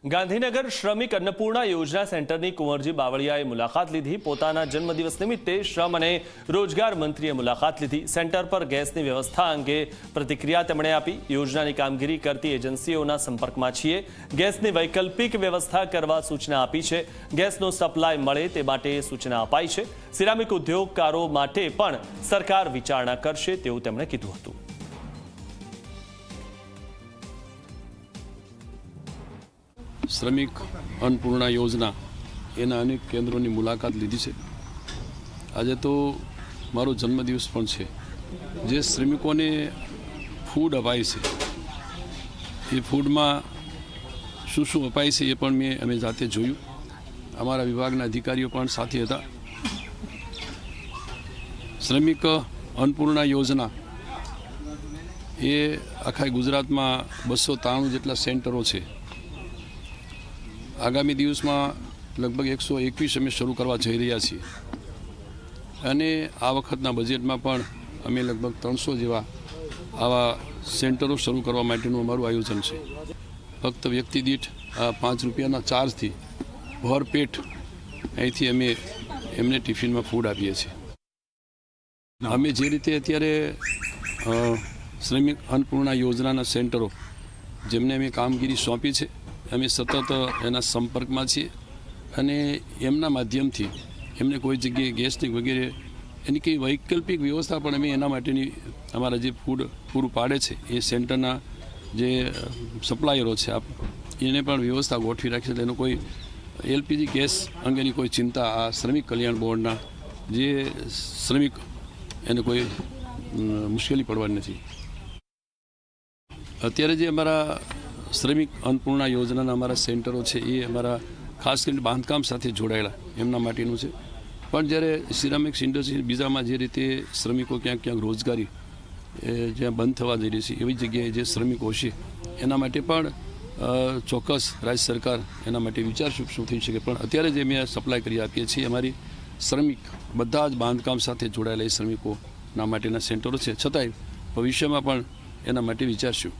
ગાંધીનગર શ્રમિક અન્નપૂર્ણા યોજના સેન્ટરની કુંવરજી બાવળિયાએ મુલાકાત લીધી। પોતાના જન્મદિવસ નિમિત્તે શ્રમ અને રોજગાર મંત્રીએ મુલાકાત લીધી। સેન્ટર પર ગેસની વ્યવસ્થા અંગે પ્રતિક્રિયા તેમણે આપી। યોજનાની કામગીરી કરતી એજન્સીઓના સંપર્કમાં છીએ। ગેસની વૈકલ્પિક વ્યવસ્થા કરવા સૂચના આપી છે। ગેસનો સપ્લાય મળે તે માટે સૂચના અપાઈ છે। સિરામિક ઉદ્યોગકારો માટે પણ સરકાર વિચારણા કરશે તેવું તેમણે કીધું હતું। श्रमिक अन्नपूर्णा योजना एना अनेक केन्द्रों की मुलाकात लीधी है। आज तो मारो जन्मदिवस पण छे। जे श्रमिकों ने फूड अपाय है ये फूड में शू शू अपाय है ये पण मैं अमे जाते जोयुं। अमारा विभागना अधिकारीओ पण साथे हता। श्रमिक अन्नपूर्णा योजना ये आखा गुजरात में 293 जेटला सेंटरों है। आगामी दिवस में लगभग 121 अमे शुरू करवा जई रह्या छीए अने आ वखतना बजेट में पण अमे लगभग 300 जेवा आवा सेंटरों शुरू करवा माटेनुं अमारुं आयोजन छे। फक्त व्यक्ति दीठ 5 रुपयाना चार्ज थी भरपेट अहींथी अमे एमने टिफिन में फूड आपीए छीए। अमे जे रीते अत्यारे श्रमिक अन्नपूर्णा योजनाना सेंटरों जेमने अमे कामगीरी सौंपी छे अमे सतत एना संपर्क में छीए अने एमना माध्यमथी एमने कोई जग्याए गैसनी वगैरे एनी कई वैकल्पिक व्यवस्था पण अमे एना माटेनी अमारा जे फूड पूरुं पाडे छे ए सेंटरना जे सप्लायरो छे आप एने पण व्यवस्था गोठवी राखी छे। एनो कोई एलपीजी गैस अंगेनी कोई चिंता आ श्रमिक कल्याण बोर्डना जे श्रमिक एने कोई मुश्केली पड़वानी नथी। अत्यारे जे अमारा श्रमिक अन्नपूर्णा योजना अमारा सेंटरों है ये अमारा खास कर बांधकाम साथ जोड़ायेला एमना माटेनुं छे। पण ज्यारे सिरामिक्स इंडस्ट्री बीजा में जे रीते श्रमिकों क्या क्या रोजगारी ज्यां बंद थवा जई रही है एवी जग्याए जे श्रमिको छे एना माटे पण चौक्कस राज्य सरकार एना माटे विचारशे शुं थई शके। पण अत्यारे जे अमे सप्लाय करी आपीए छीए अमारी श्रमिक बधा ज बांधकाम साथ जोड़ायेला श्रमिकोना माटेना सेंटरो छे छतांय भविष्यमां पण एना माटे विचारशुं।